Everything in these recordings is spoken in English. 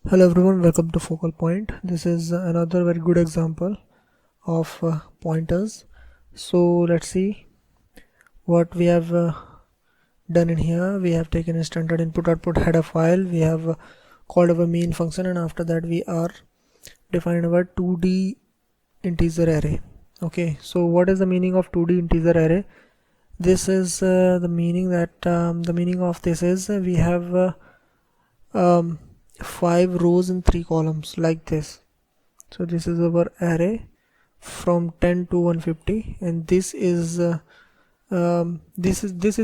Hello everyone, welcome to Focal Point. This is another very good example of pointers. So let's see what we have done in here. We have taken a standard input output header file. We have called our main function, and after that we are defining our 2D integer array. Okay, so what is the meaning of 2D integer array? This is the meaning that the meaning of this is we have 5 rows and 3 columns like this. So this is our array from 10 to 150, and this is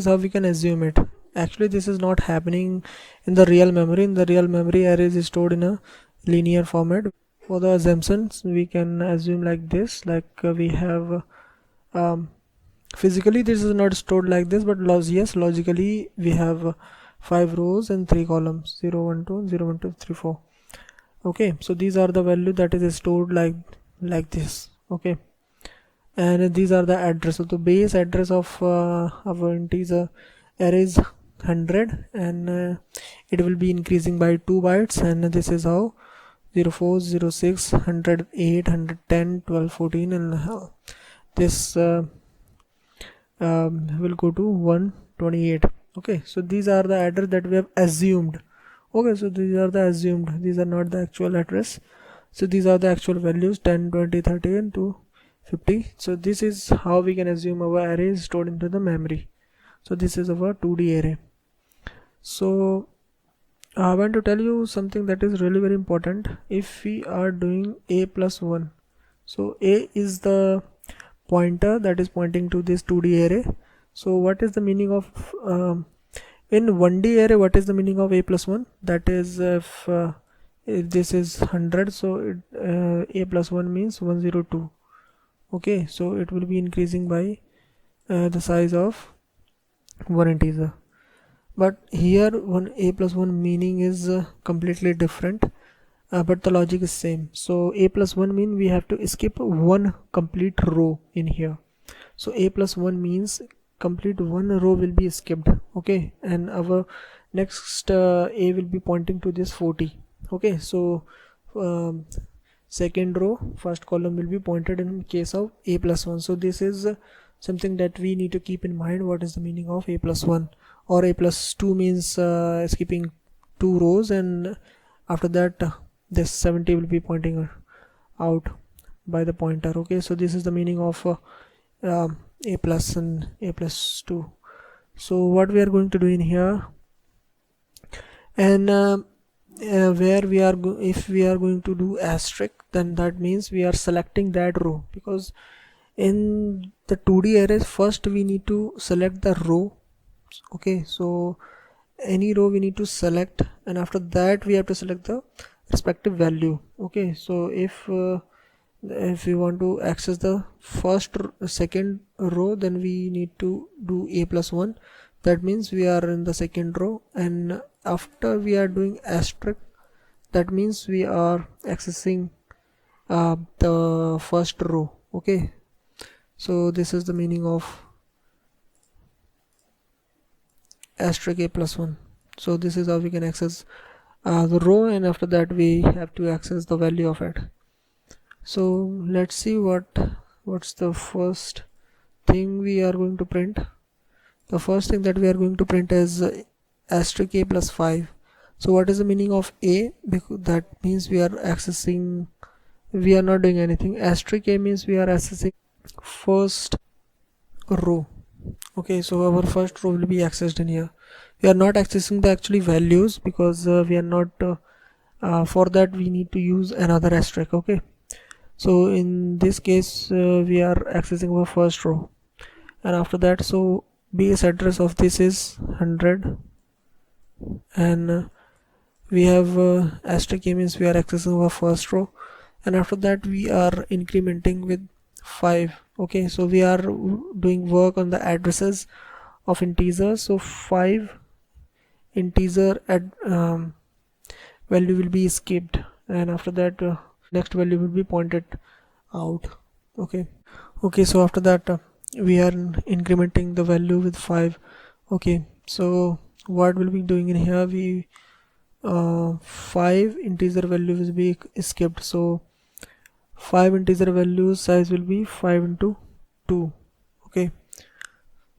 how we can assume it. Actually, this is not happening in the real memory. In the real memory, arrays is stored in a linear format. For the assumptions, we can assume like this, like we have physically this is not stored like this, but logically we have 5 rows and 3 columns, 0 1 2 0 1 2 3 4. Okay, so these are the value that is stored like this. Okay, and these are the address. So the base address of our integer array is 100, and it will be increasing by 2 bytes, and this is how 04 06 108 110 12 14, and this will go to 128. Okay, so these are the address that we have assumed. Okay, so these are the assumed, these are not the actual address. So these are the actual values 10 20 30 and 250. So this is how we can assume our array is stored into the memory. So this is our 2D array. So I want to tell you something that is really very important. If we are doing a plus 1, so a is the pointer that is pointing to this 2D array. So what is the meaning of in 1D array, what is the meaning of a plus 1? That is if this is 100, so a plus 1 means 102. Okay, so it will be increasing by the size of one integer. But here a plus 1 meaning is completely different, but the logic is same. So a plus 1 mean we have to skip one complete row in here. So a plus 1 means complete one row will be skipped. Okay, and our next a will be pointing to this 40. Okay, so second row first column will be pointed in case of a plus 1. So this is something that we need to keep in mind. What is the meaning of a plus 1? Or a plus 2 means skipping 2 rows, and after that this 70 will be pointing out by the pointer. Okay, so this is the meaning of a plus and a plus 2. So what we are going to do in here, and where we are if we are going to do asterisk, then that means we are selecting that row, because in the 2D arrays first we need to select the row. Okay, so any row we need to select, and after that we have to select the respective value. Okay, so if we want to access the second row, then we need to do a plus 1. That means we are in the second row, and after we are doing asterisk, that means we are accessing the first row. Okay, so this is the meaning of asterisk a plus 1. So this is how we can access the row, and after that we have to access the value of it. So let's see what's the first thing we are going to print. The first thing that we are going to print is asterisk a plus 5. So what is the meaning of a? Because that means we are accessing, we are not doing anything. Asterisk a means we are accessing first row. Okay, so our first row will be accessed in here. We are not accessing the actually values, because we are not for that we need to use another asterisk. Okay, so in this case we are accessing our first row, and after that, so base address of this is 100, and we have asterisk a means we are accessing our first row, and after that we are incrementing with 5. Okay, so we are doing work on the addresses of integers. So 5 integer value will be skipped, and after that next value will be pointed out. Okay, so after that we are incrementing the value with 5. Okay, so what we'll be doing in here, we 5 integer value will be skipped, so 5 integer values size will be 5 into 2. Okay,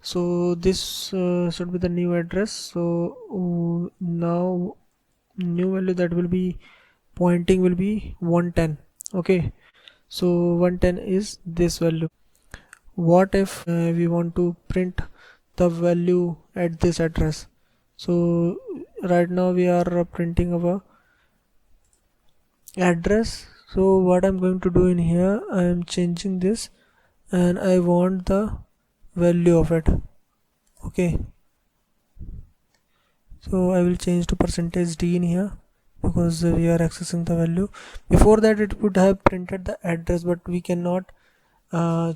so this should be the new address. So now new value that will be pointing will be 110. Okay, so 110 is this value. What if we want to print the value at this address? So right now we are printing our address. So what I'm going to do in here, I am changing this and I want the value of it. Okay, so I will change to %d in here because we are accessing the value. Before that it would have printed the address, but we cannot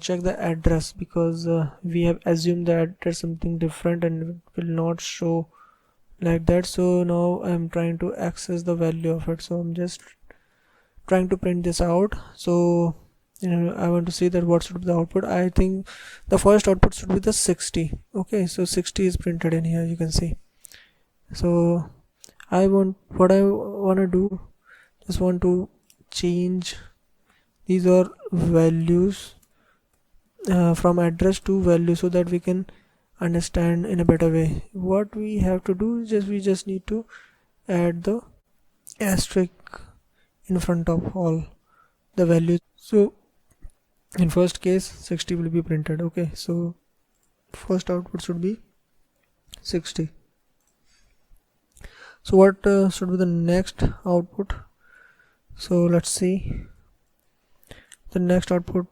check the address because we have assumed that there's something different and it will not show like that. So now I'm trying to access the value of it, so I'm just trying to print this out. So I want to see that what should be the output. I think the first output should be the 60. Okay, so 60 is printed in here, you can see. So what I want to do, just want to change these are values from address to value so that we can understand in a better way. What we have to do is we just need to add the asterisk in front of all the values. So in first case 60 will be printed. Okay, so first output should be 60. So what should be the next output? So let's see the next output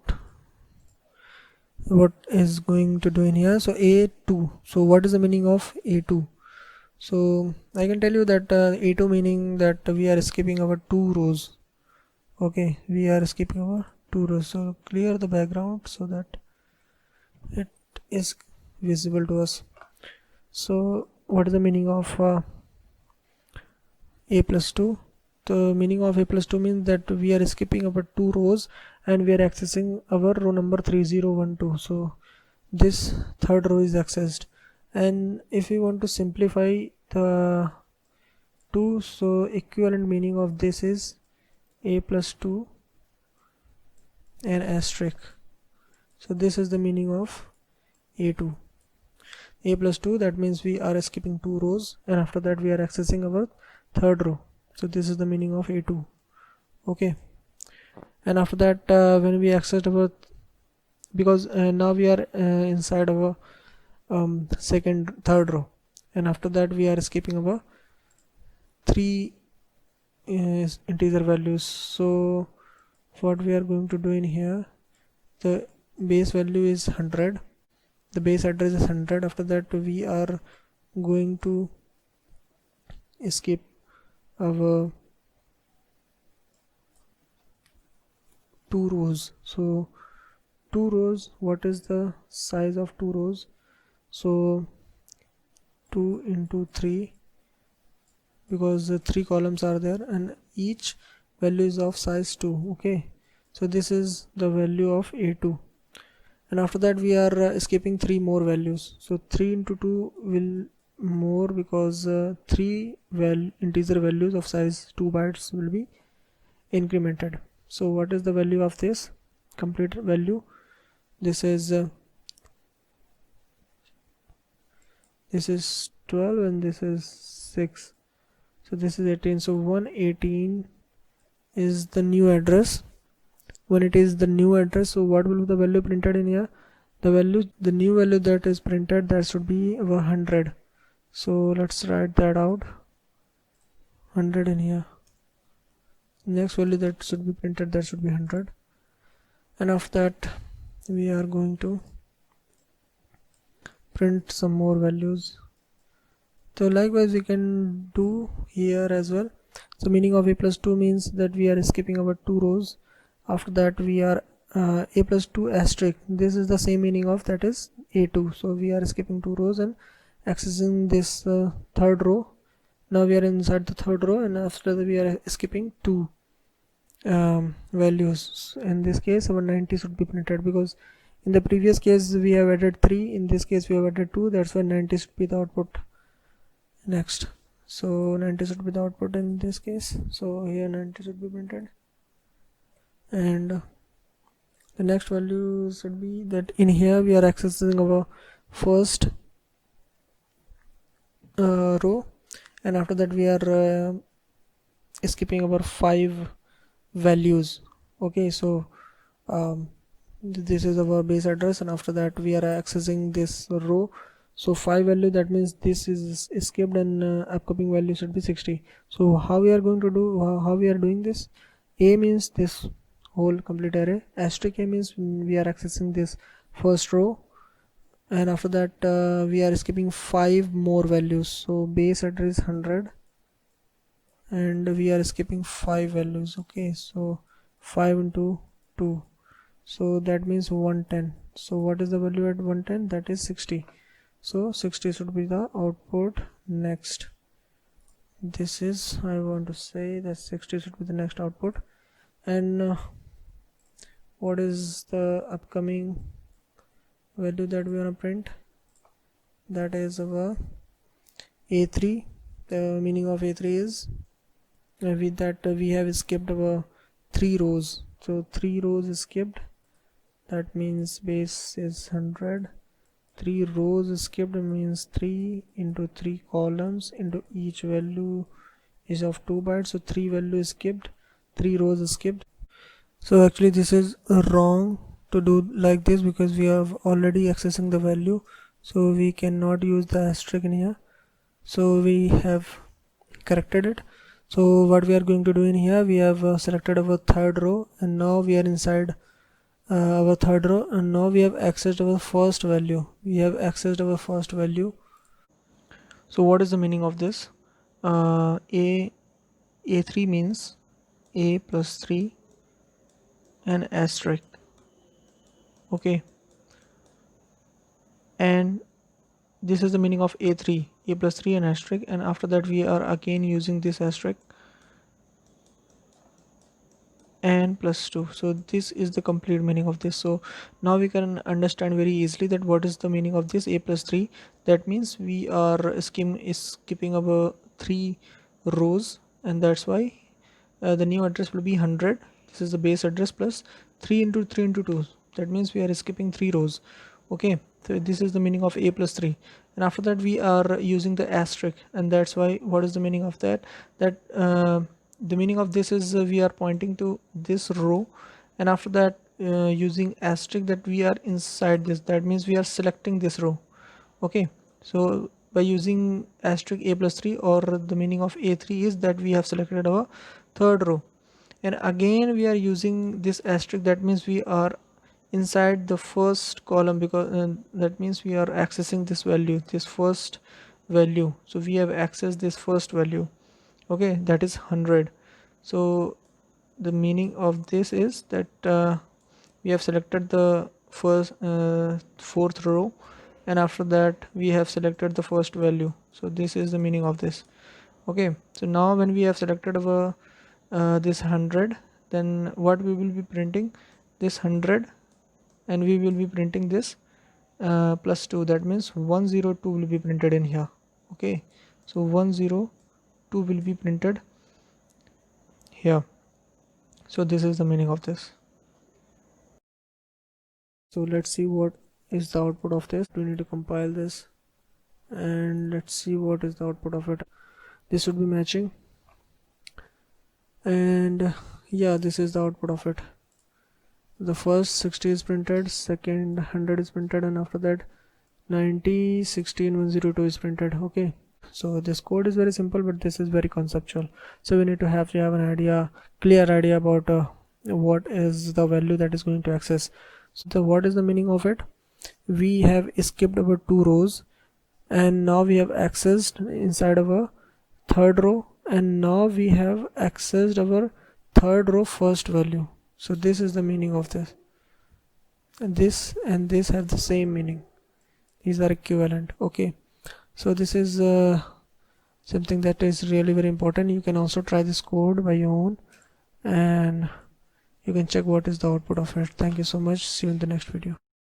what is going to do in here. So A2. So what is the meaning of A2? So I can tell you that A2 meaning that we are skipping our 2 rows. Okay, we are skipping our 2 rows. So clear the background so that it is visible to us. So what is the meaning of A plus 2? The meaning of A plus 2 means that we are skipping our 2 rows and we are accessing our row number 3012. So this third row is accessed, and if we want to simplify the 2, so equivalent meaning of this is A plus 2 and asterisk. So this is the meaning of A2. A plus 2, that means we are skipping 2 rows and after that we are accessing our third row. So this is the meaning of A2. Okay, and after that when we access our, because now we are inside our third row, and after that we are skipping our 3 integer values. So what we are going to do in here, the base value is 100, the base address is 100. After that we are going to skip our 2 rows. So 2 rows, what is the size of 2 rows? So 2 into 3, because the 3 columns are there and each value is of size 2. Okay, so this is the value of A2, and after that we are skipping 3 more values. So 3 into 2 will more, because 3 integer values of size 2 bytes will be incremented. So what is the value of this complete value? This is 12 and this is 6, so this is 18. So 118 is the new address. When it is the new address, so what will be the value printed in here? The new value that is printed, that should be 100. So let's write that out, 100 in here. Next value that should be printed, that should be 100, and after that we are going to print some more values. So likewise we can do here as well. So meaning of A plus 2 means that we are skipping our 2 rows. After that we are A plus 2 asterisk, this is the same meaning of that is A2. So we are skipping 2 rows and accessing this third row. Now we are inside the third row, and after that we are skipping 2 values. In this case our 90 should be printed, because in the previous case we have added 3, in this case we have added 2, that's why 90 should be the output. Next, So 90 should be the output in this case. So here 90 should be printed, and the next value should be that in here we are accessing our first row, and after that we are skipping our 5 values. Okay, so this is our base address, and after that we are accessing this row. So 5 value, that means this is skipped, and upcoming value should be 60. So how we are going to do, how we are doing this? A means this whole complete array, asterisk A means we are accessing this first row, and after that we are skipping 5 more values. So base address 100, and we are skipping 5 values. Okay, so 5 into 2, so that means 110. So what is the value at 110? That is 60. So 60 should be the output next. This is, I want to say that 60 should be the next output. And what is the upcoming value that we want to print? That is our A3. The meaning of A3 is with that we have skipped our 3 rows. So 3 rows is skipped, that means base is 100. 3 rows skipped means 3 into 3 columns into each value is of 2 bytes. So 3 values skipped, 3 rows skipped. So actually this is wrong to do like this, because we are already accessing the value, so we cannot use the asterisk in here. So we have corrected it. So what we are going to do in here, we have selected our third row, and now we are inside our third row, and now we have accessed our first value. So what is the meaning of this? A3 means A plus 3 and asterisk. Okay, and this is the meaning of A3, A plus 3 and asterisk, and after that we are again using this asterisk and plus 2. So this is the complete meaning of this. So now we can understand very easily that what is the meaning of this A plus 3. That means we are skipping our 3 rows, and that's why the new address will be 100. This is the base address plus 3 into 3 into 2. That means we are skipping 3 rows. Okay, so this is the meaning of A plus 3, and after that we are using the asterisk, and that's why what is the meaning of that? The meaning of this is we are pointing to this row, and after that using asterisk, that we are inside this, that means we are selecting this row. Okay, so by using asterisk A plus 3, or the meaning of A3 is that we have selected our third row, and again we are using this asterisk, that means we are inside the first column, because that means we are accessing this value, this first value. So we have accessed this first value. Okay, that is 100. So the meaning of this is that we have selected the fourth row, and after that we have selected the first value. So this is the meaning of this. Okay, so now when we have selected our this 100, then what we will be printing? This 100, and we will be printing this plus 2. That means 102 will be printed in here. Okay, so 102 will be printed here. So this is the meaning of this. So let's see what is the output of this. We need to compile this, and let's see what is the output of it. This should be matching, and yeah, this is the output of it. The first 60 is printed, second 100 is printed, and after that 90, 60 and 102 is printed. Okay, so this code is very simple, but this is very conceptual, so we need to have an clear idea about what is the value that is going to access. So what is the meaning of it? We have skipped our 2 rows, and now we have accessed inside our third row, and now we have accessed our third row first value. So this is the meaning of this, and this have the same meaning. These are equivalent. Okay, so this is something that is really very important. You can also try this code by your own, and you can check what is the output of it. Thank you so much. See you in the next video.